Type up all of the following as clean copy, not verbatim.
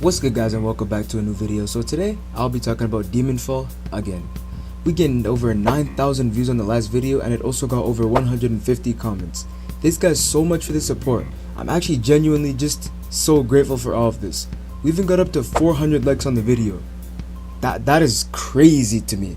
What's good, guys, and welcome back to a new video. So today I'll be talking about Demonfall again. We gained over 9,000 views on the last video, and it also got over 150 comments. Thanks guys so much for the support. I'm actually genuinely just so grateful for all of this. We even got up to 400 likes on the video. That is crazy to me.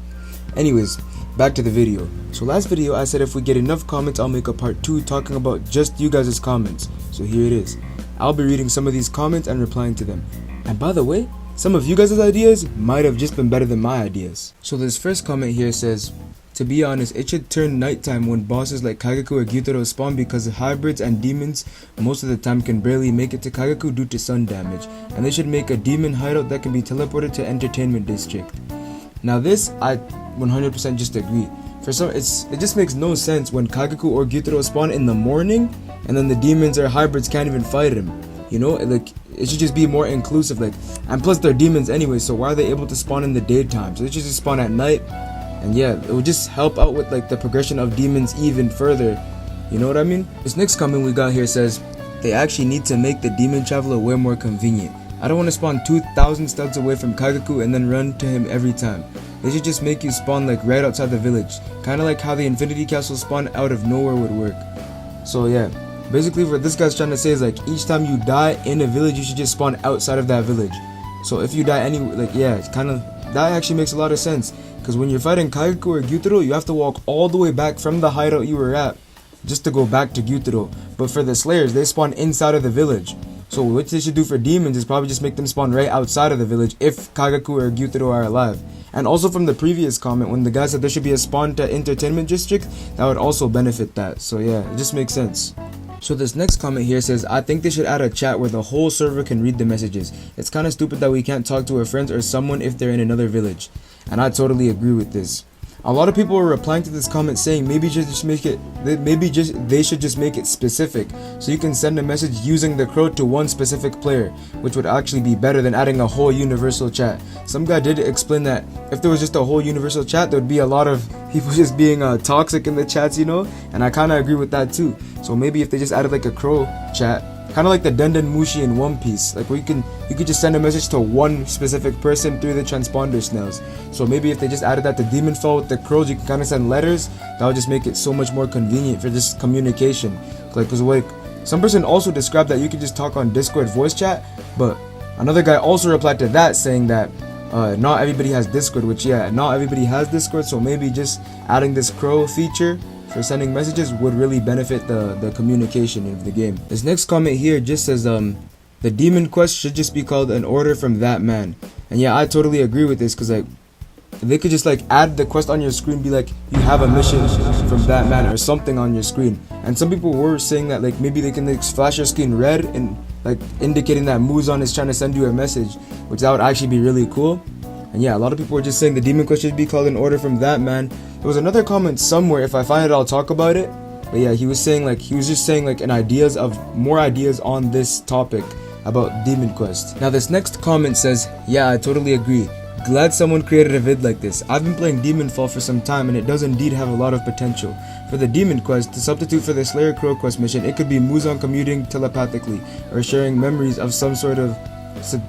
Anyways, back to the video. So last video I said if we get enough comments I'll make a part 2 talking about just you guys' comments. So here it is. I'll be reading some of these comments and replying to them. And by the way, some of you guys' ideas might have just been better than my ideas. So this first comment here says, to be honest, it should turn nighttime when bosses like Kagaku or Gyutaro spawn, because hybrids and demons most of the time can barely make it to Kagaku due to sun damage, and they should make a demon hideout that can be teleported to Entertainment District. Now this, I 100% just agree. For some, it just makes no sense when Kagaku or Gyutaro spawn in the morning, and then the demons or hybrids can't even fight him. You know, like, it should just be more inclusive, like, and plus they're demons anyway, so why are they able to spawn in the daytime? So they should just spawn at night, and yeah, it would just help out with like the progression of demons even further. You know what I mean? This next comment we got here says, they actually need to make the demon traveler way more convenient. I don't want to spawn 2,000 studs away from Kagaku and then run to him every time. They should just make you spawn like right outside the village, kinda like how the Infinity Castle spawn out of nowhere would work. So yeah, basically what this guy's trying to say is like each time you die in a village you should just spawn outside of that village. So if you die anywhere, like, yeah, it's kind of, that actually makes a lot of sense, because when you're fighting Kagaku or Gyutaro you have to walk all the way back from the hideout you were at just to go back to Gyutaro. But for the Slayers, they spawn inside of the village. So what they should do for demons is probably just make them spawn right outside of the village if Kagaku or Gyutaro are alive. And also from the previous comment when the guy said there should be a spawn to Entertainment District, that would also benefit that. So yeah, it just makes sense. So this next comment here says, I think they should add a chat where the whole server can read the messages. It's kind of stupid that we can't talk to our friends or someone if they're in another village. And I totally agree with this. A lot of people were replying to this comment saying maybe they should just make it specific, so you can send a message using the crow to one specific player, which would actually be better than adding a whole universal chat. Some guy did explain that if there was just a whole universal chat, there would be a lot of people just being toxic in the chats, you know, and I kind of agree with that too. So maybe if they just added like a crow chat, kind of like the Denden Mushi in One Piece, like where you could just send a message to one specific person through the transponder snails. So maybe if they just added that to Demonfall with the crows, you can kind of send letters. That would just make it so much more convenient for just communication. Like, cause like some person also described that you could just talk on Discord voice chat, but another guy also replied to that saying that not everybody has Discord, which yeah, not everybody has Discord. So maybe just adding this crow feature for sending messages would really benefit the communication of the game. This next comment here just says the demon quest should just be called an order from that man. And yeah, I totally agree with this, because like they could just like add the quest on your screen, be like you have a mission from that man or something on your screen. And some people were saying that like maybe they can like flash your screen red and like indicating that Muzan is trying to send you a message, which that would actually be really cool. And yeah, a lot of people were just saying the demon quest should be called an order from that man. There was another comment somewhere, if I find it I'll talk about it. But yeah, he was just saying like more ideas on this topic about demon quest. Now this next comment says, yeah, I totally agree. Glad someone created a vid like this. I've been playing Demonfall for some time and it does indeed have a lot of potential. For the demon quest, to substitute for the Slayer Crow quest mission, it could be Muzan commuting telepathically or sharing memories of some sort of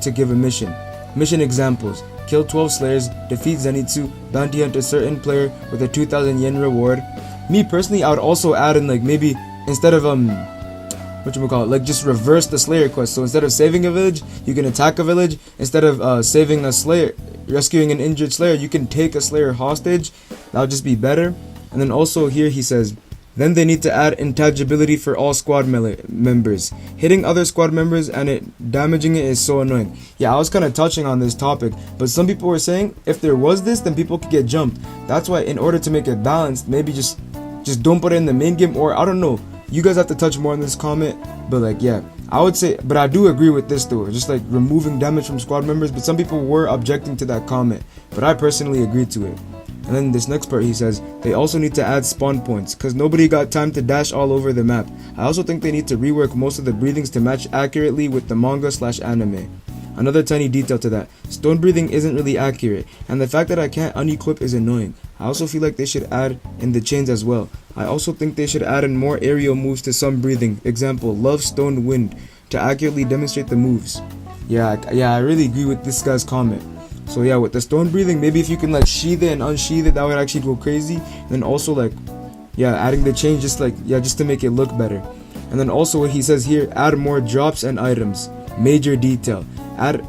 to give a mission. Mission examples: kill 12 Slayers, defeat Zenitsu, bounty hunt a certain player with a 2,000 yen reward. Me personally, I would also add in like maybe instead of like just reverse the Slayer quest. So instead of saving a village, you can attack a village. Instead of saving a Slayer, rescuing an injured Slayer, you can take a Slayer hostage. That would just be better. And then also here he says, then they need to add intangibility for all squad members. Hitting other squad members and damaging it is so annoying. Yeah, I was kind of touching on this topic, but some people were saying if there was this, then people could get jumped. That's why in order to make it balanced, maybe just don't put it in the main game, or I don't know. You guys have to touch more on this comment, but like yeah, I would say, but I do agree with this though, just like removing damage from squad members. But some people were objecting to that comment, but I personally agreed to it. And then this next part he says, they also need to add spawn points, cause nobody got time to dash all over the map. I also think they need to rework most of the breathings to match accurately with the manga/anime. Another tiny detail to that, stone breathing isn't really accurate, and the fact that I can't unequip is annoying. I also feel like they should add in the chains as well. I also think they should add in more aerial moves to some breathing, example, love, stone, wind, to accurately demonstrate the moves. Yeah, I really agree with this guy's comment. So yeah, with the stone breathing, maybe if you can like sheath it and unsheath it, that would actually go crazy. And then also like, yeah, adding the chain just to make it look better. And then also what he says here, add more drops and items. Major detail. Add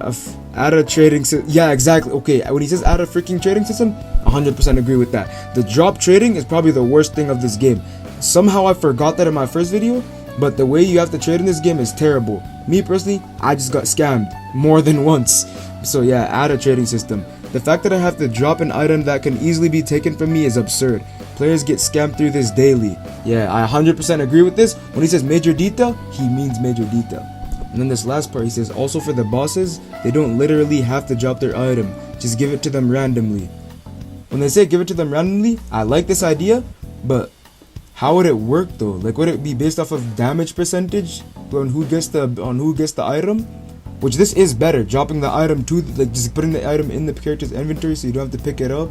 a trading system. Yeah, exactly. Okay, when he says add a freaking trading system, 100% agree with that. The drop trading is probably the worst thing of this game. Somehow I forgot that in my first video, but the way you have to trade in this game is terrible. Me personally, I just got scammed more than once. So yeah, add a trading system. The fact that I have to drop an item that can easily be taken from me is absurd. Players get scammed through this daily. Yeah, I 100% agree with this. When he says major detail, he means major detail. And then this last part, he says also for the bosses, they don't literally have to drop their item. Just give it to them randomly. When they say give it to them randomly, I like this idea, but how would it work though? Like, would it be based off of damage percentage on who gets the item? Which this is better, dropping the item to just putting the item in the character's inventory so you don't have to pick it up.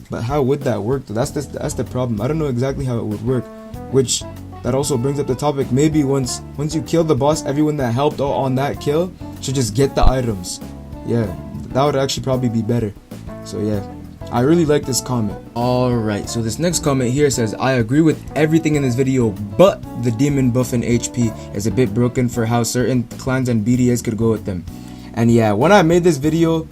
But how would that work though? That's the problem. I don't know exactly how it would work. Which that also brings up the topic. Maybe once you kill the boss, everyone that helped out on that kill should just get the items. Yeah, that would actually probably be better. So yeah, I really like this comment. Alright, so this next comment here says, I agree with everything in this video, but the demon buff in HP is a bit broken for how certain clans and BDAs could go with them. And yeah, when I made this video,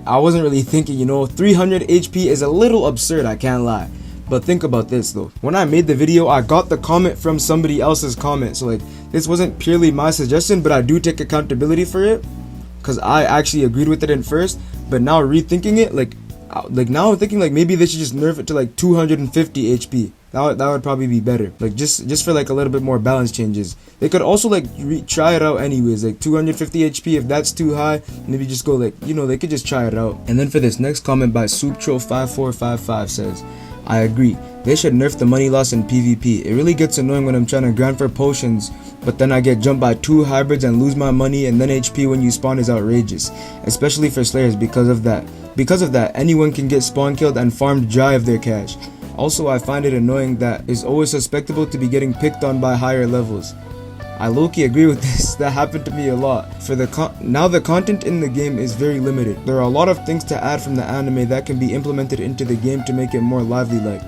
I wasn't really thinking, 300 HP is a little absurd, I can't lie. But think about this though. When I made the video, I got the comment from somebody else's comment. So like, this wasn't purely my suggestion, but I do take accountability for it. Because I actually agreed with it in first. But now rethinking it, like now I'm thinking like maybe they should just nerf it to like 250 HP. That would probably be better. Like just for like a little bit more balance changes. They could also like try it out anyways. Like 250 HP, if that's too high, maybe just go like, they could just try it out. And then for this next comment by SoupTro5455 says, I agree. They should nerf the money loss in PvP. It really gets annoying when I'm trying to grind for potions, but then I get jumped by 2 hybrids and lose my money, and then HP when you spawn is outrageous. Especially for slayers because of that. Because of that, anyone can get spawn killed and farmed dry of their cash. Also, I find it annoying that it's always suspectable to be getting picked on by higher levels. I low-key agree with this. That happened to me a lot. Now the content in the game is very limited. There are a lot of things to add from the anime that can be implemented into the game to make it more lively-like.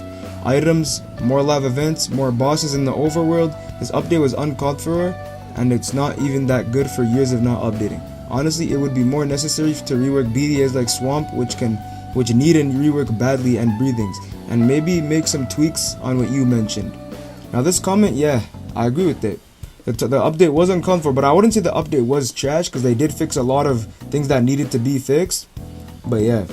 Items, more live events, more bosses in the overworld. This update was uncalled for, and it's not even that good for years of not updating. Honestly, it would be more necessary to rework BDAs like Swamp, which need and rework badly, and breathings, and maybe make some tweaks on what you mentioned. Now this comment, yeah, I agree with it. The update was uncalled for, but I wouldn't say the update was trash because they did fix a lot of things that needed to be fixed. But yeah,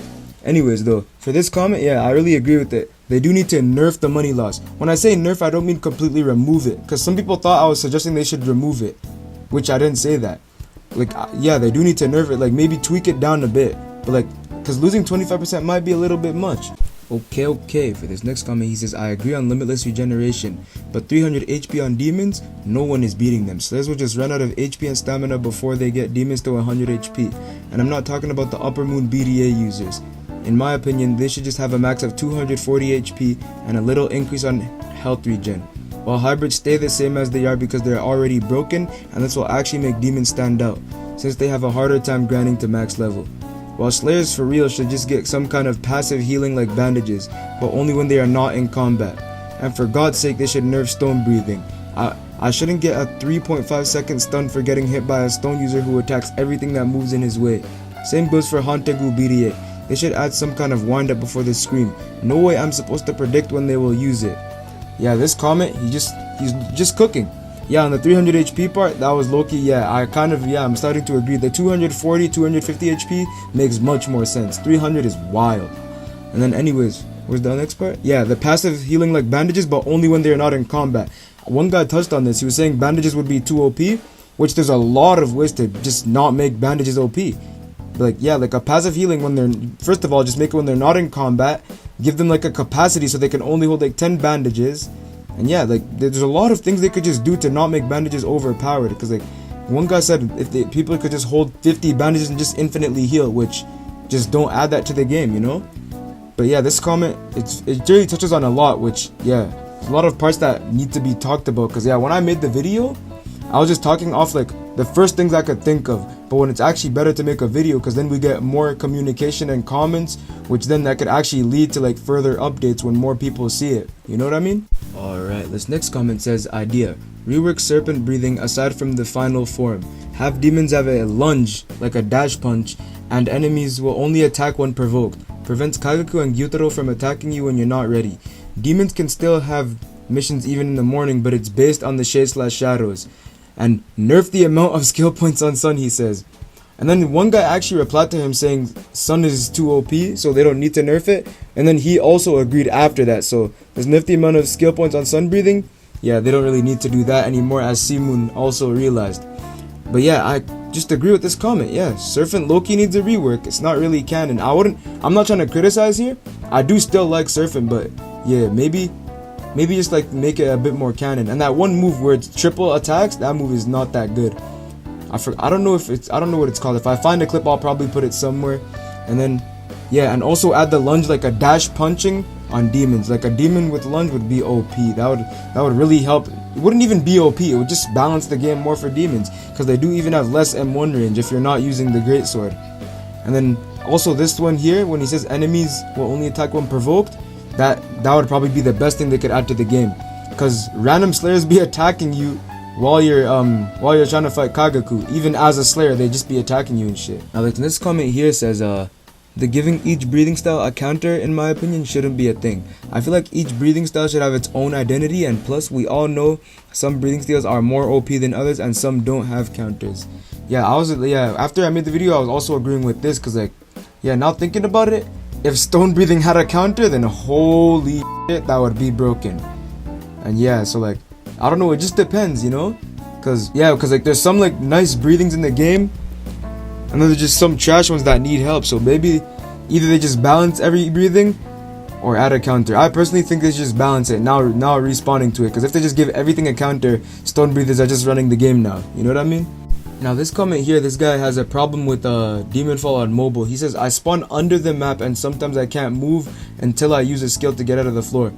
anyways though, for this comment, yeah, I really agree with it. They do need to nerf the money loss. When I say nerf, I don't mean completely remove it, because some people thought I was suggesting they should remove it, which I didn't say that. Like, yeah, they do need to nerf it, like maybe tweak it down a bit, but like, because losing 25% might be a little bit much. Okay, for this next comment he says, I agree on limitless regeneration, but 300 HP on demons, no one is beating them. Slayers will just run out of HP and stamina before they get demons to 100 HP. And I'm not talking about the upper moon BDA users. In my opinion, they should just have a max of 240 HP and a little increase on health regen, while hybrids stay the same as they are because they're already broken, and this will actually make demons stand out, since they have a harder time grinding to max level. While slayers for real should just get some kind of passive healing like bandages, but only when they are not in combat. And for God's sake, they should nerf stone breathing. I shouldn't get a 3.5 second stun for getting hit by a stone user who attacks everything that moves in his way. Same goes for Hantegu BDA. They should add some kind of wind up before they scream. No way I'm supposed to predict when they will use it. Yeah, this comment, he's just cooking. Yeah, on the 300 HP part, that was low-key, yeah, I'm starting to agree. The 240, 250 HP makes much more sense. 300 is wild. And then anyways, where's the next part? Yeah, the passive healing like bandages, but only when they're not in combat. One guy touched on this. He was saying bandages would be too OP, which there's a lot of ways to just not make bandages OP. Like, yeah, like a passive healing when they're, first of all, just make it when they're not in combat. Give them like a capacity so they can only hold like 10 bandages. And yeah, like there's a lot of things they could just do to not make bandages overpowered. Because like one guy said, if people could just hold 50 bandages and just infinitely heal, which just don't add that to the game, But yeah, this comment, it really touches on a lot, which yeah, there's a lot of parts that need to be talked about. Because yeah, when I made the video, I was just talking off like the first things I could think of, but when it's actually better to make a video, because then we get more communication and comments, which then that could actually lead to like further updates when more people see it. You know what I mean? Alright, this next comment says, idea. Rework serpent breathing aside from the final form. Have demons have a lunge, like a dash punch, and enemies will only attack when provoked. Prevents Kagaku and Gyutaro from attacking you when you're not ready. Demons can still have missions even in the morning, but it's based on the shade/shadows. And nerf the amount of skill points on Sun, he says. And then one guy actually replied to him saying Sun is too OP, so they don't need to nerf it. And then he also agreed after that. So there's nerf the amount of skill points on Sun breathing. Yeah, they don't really need to do that anymore, as Simun also realized. But yeah, I just agree with this comment. Yeah, Serpent Loki needs a rework. It's not really canon. I'm not trying to criticize here. I do still like Serpent, but yeah, maybe just like make it a bit more canon. And that one move where it's triple attacks, that move is not that good. I don't know what it's called. If I find a clip, I'll probably put it somewhere. And then yeah, and also add the lunge, like a dash punching on demons. Like a demon with lunge would be OP. That would really help. It wouldn't even be OP. It would just balance the game more for demons, because they do even have less M1 range if you're not using the greatsword. And then also this one here, when he says enemies will only attack when provoked, that would probably be the best thing they could add to the game, because random slayers be attacking you while you're trying to fight Kagaku. Even as a slayer, they just be attacking you and shit. Now like this comment here says the giving each breathing style a counter, in my opinion, shouldn't be a thing. I feel like each breathing style should have its own identity, and plus we all know some breathing styles are more OP than others and some don't have counters. Yeah, after I made the video, I was also agreeing with this, because like, yeah, now thinking about it, if stone breathing had a counter, then holy shit, that would be broken. And yeah, so like, I don't know, it just depends, you know? Cause like there's some like nice breathings in the game, and then there's just some trash ones that need help. So maybe either they just balance every breathing or add a counter. I personally think they should just balance it, now respawning to it, because if they just give everything a counter, stone breathers are just running the game now. You know what I mean? Now this comment here, this guy has a problem with Demonfall on mobile. He says, I spawn under the map and sometimes I can't move until I use a skill to get out of the floor.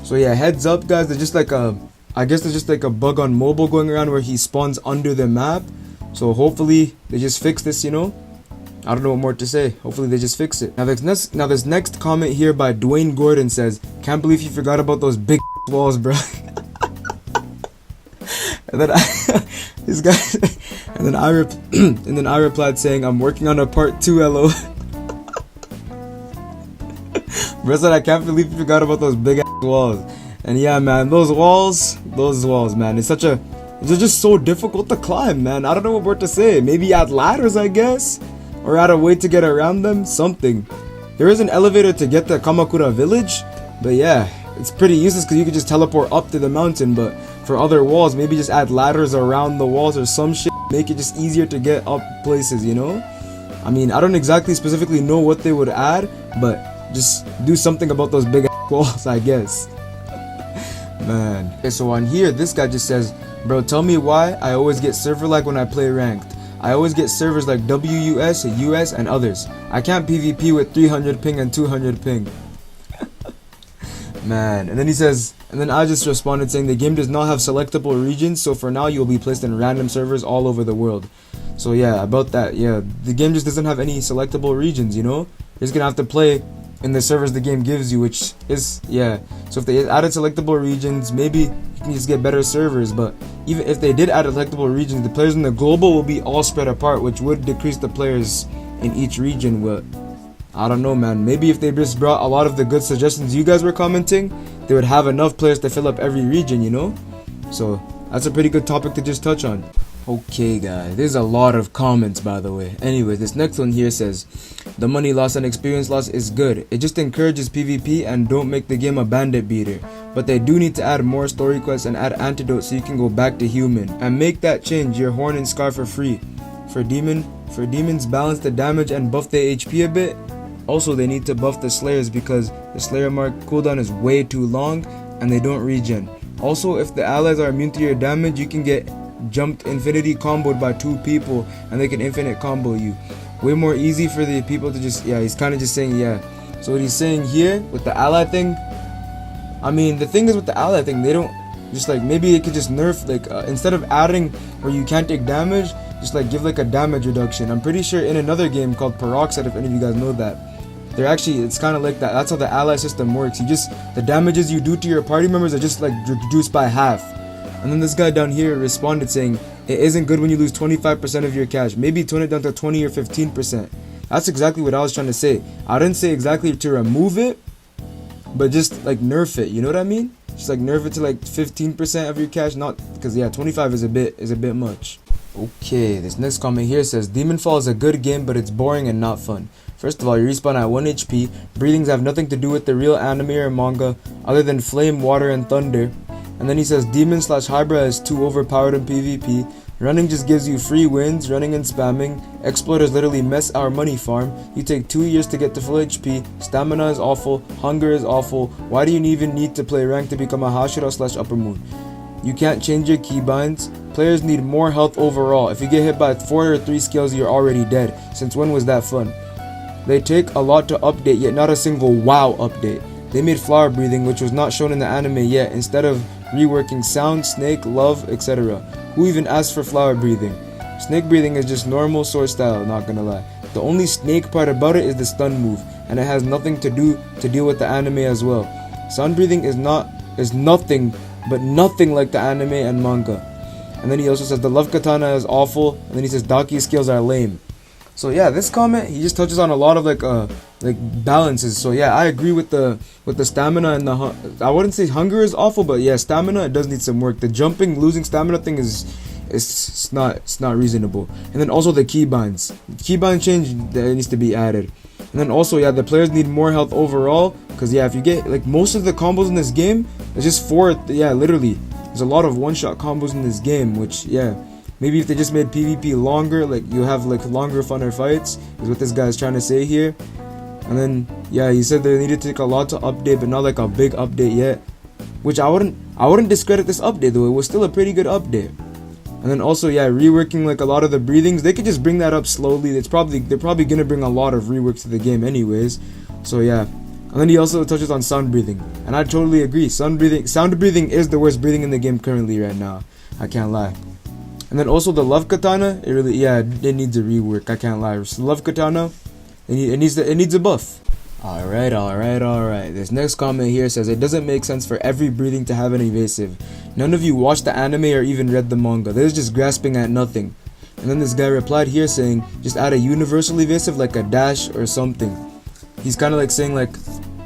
So yeah, heads up guys, there's just like I guess there's just like a bug on mobile going around where he spawns under the map. So hopefully they just fix this, you know? I don't know what more to say. Hopefully they just fix it. Now this next comment here by Dwayne Gordon says, can't believe you forgot about those big walls, bro. And then I replied saying, I'm working on a part 2, LO. Bro said, I can't believe you forgot about those big walls. And yeah, man, those walls, man, they're just so difficult to climb, man. I don't know what more to say. Maybe add ladders, I guess, or add a way to get around them, something. There is an elevator to get to Kamakura village, but yeah, it's pretty useless because you can just teleport up to the mountain. But for other walls, maybe just add ladders around the walls or some shit, make it just easier to get up places, you know? I mean, I don't exactly specifically know what they would add, but just do something about those big walls, I guess. Man. Okay, so on here, this guy just says, bro, tell me why I always get server lag when I play ranked. I always get servers like WUS, US, and others. I can't PvP with 300 ping and 200 ping. Man. And then he says, and then I just responded saying the game does not have selectable regions, so for now you'll be placed in random servers all over the world. So yeah, about that, yeah, the game just doesn't have any selectable regions, you know? You're just gonna have to play in the servers the game gives you, which is, yeah. So if they added selectable regions, maybe you can just get better servers. But even if they did add selectable regions, the players in the global will be all spread apart, which would decrease the players in each region. But I don't know, man. Maybe if they just brought a lot of the good suggestions you guys were commenting, they would have enough players to fill up every region, you know? So that's a pretty good topic to just touch on. Okay guys, there's a lot of comments by the way. Anyway, this next one here says, the money loss and experience loss is good. It just encourages PvP and don't make the game a bandit beater. But they do need to add more story quests and add antidotes so you can go back to human. And make that change, your horn and scar for free. For demons, balance the damage and buff the HP a bit. Also, they need to buff the slayers because the slayer mark cooldown is way too long and they don't regen. Also, if the allies are immune to your damage, you can get jumped infinity comboed by 2 people and they can infinite combo you. Way more easy for the people to just, yeah, he's kind of just saying, yeah. So what he's saying here with the ally thing, I mean, the thing is with the ally thing, they don't, Just like maybe it could just nerf like instead of adding where you can't take damage, just like give like a damage reduction. I'm pretty sure in another game called Peroxide, if any of you guys know that, they're actually, it's kind of like that. That's how the ally system works. You just, the damages you do to your party members are just like reduced by half. And then this guy down here responded saying, it isn't good when you lose 25% of your cash. Maybe tone it down to 20 or 15%. That's exactly what I was trying to say. I didn't say exactly to remove it, but just like nerf it. You know what I mean? Just like nerf it to like 15% of your cash. Not because yeah, 25 is a bit much. Okay, this next comment here says Demonfall is a good game, but it's boring and not fun. First of all, you respawn at 1 HP. Breathings have nothing to do with the real anime or manga other than flame, water, and thunder. And then he says Demon/Hybra is too overpowered in PvP. Running just gives you free wins, running and spamming. Exploiters literally mess our money farm. You take 2 years to get to full HP. Stamina is awful. Hunger is awful. Why do you even need to play rank to become a Hashira/Upper Moon? You can't change your keybinds. Players need more health overall. If you get hit by 4 or 3 skills, you're already dead. Since when was that fun? They take a lot to update, yet not a single WoW update. They made flower breathing, which was not shown in the anime yet, instead of reworking sound, snake, love, etc. Who even asked for flower breathing? Snake breathing is just normal sword style, not gonna lie. The only snake part about it is the stun move, and it has nothing to deal with the anime as well. Sun breathing is nothing like the anime and manga. And then he also says the love katana is awful, and then he says Daki skills are lame. So yeah, this comment, he just touches on a lot of like balances. So yeah, I agree with the stamina and the I wouldn't say hunger is awful, but yeah, stamina, it does need some work. The jumping, losing stamina thing it's not reasonable. And then also the keybinds. Keybind change that needs to be added. And then also yeah, the players need more health overall, because yeah, if you get like most of the combos in this game, it's just literally there's a lot of one-shot combos in this game, which yeah, maybe if they just made PvP longer, like you have like longer, funner fights, is what this guy is trying to say here. And then yeah, he said they needed to take a lot to update, but not like a big update yet. Which I wouldn't discredit this update though. It was still a pretty good update. And then also yeah, reworking like a lot of the breathings, they could just bring that up slowly. They're probably gonna bring a lot of reworks to the game anyways. So yeah. And then he also touches on sound breathing, and I totally agree. Sound breathing is the worst breathing in the game currently right now. I can't lie. And then also the love katana, it needs a rework. I can't lie. Love katana, it needs a buff. Alright. This next comment here says it doesn't make sense for every breathing to have an evasive. None of you watched the anime or even read the manga. They're just grasping at nothing. And then this guy replied here saying just add a universal evasive like a dash or something. He's kind of like saying like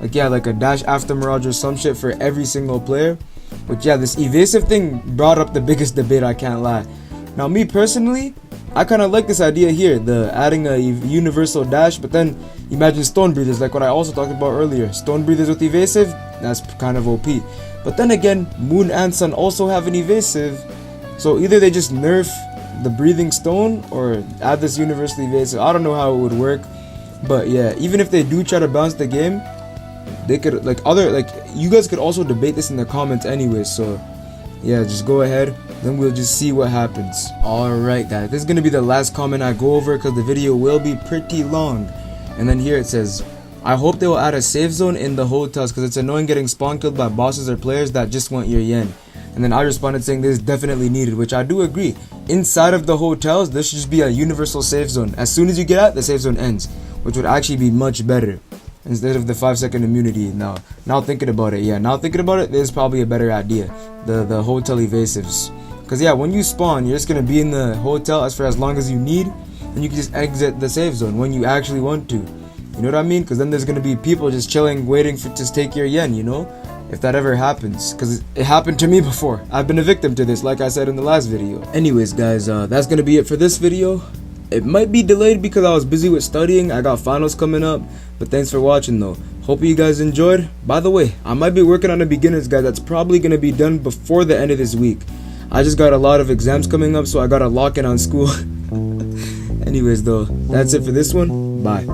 a dash after Mirage or some shit for every single player. But yeah, this evasive thing brought up the biggest debate, I can't lie. Now me personally, I kind of like this idea here, the adding a universal dash, but then imagine stone breathers, like what I also talked about earlier. Stone breathers with evasive, that's kind of OP. But then again, Moon and Sun also have an evasive, so either they just nerf the breathing stone or add this universal evasive. I don't know how it would work, but yeah, even if they do try to balance the game, they could you guys could also debate this in the comments anyways. So yeah, just go ahead, then we'll just see what happens. Alright guys, this is gonna be the last comment I go over because the video will be pretty long. And then here it says, I hope they will add a safe zone in the hotels because it's annoying getting spawn killed by bosses or players that just want your yen. And then I responded saying this is definitely needed, which I do agree. Inside of the hotels, there should just be a universal safe zone. As soon as you get out, the safe zone ends, which would actually be much better instead of the 5-second immunity. Now thinking about it, this is probably a better idea. The hotel evasives, because yeah, when you spawn, you're just gonna be in the hotel for as long as you need, and you can just exit the safe zone when you actually want to. You know what I mean? Because then there's gonna be people just chilling, waiting to take your yen. You know, if that ever happens, because it happened to me before. I've been a victim to this, like I said in the last video. Anyways, guys, that's gonna be it for this video. It might be delayed because I was busy with studying. I got finals coming up, but thanks for watching though. Hope you guys enjoyed. By the way, I might be working on a beginner's guide that's probably gonna be done before the end of this week. I just got a lot of exams coming up, so I gotta lock in on school. Anyways though, that's it for this one. Bye.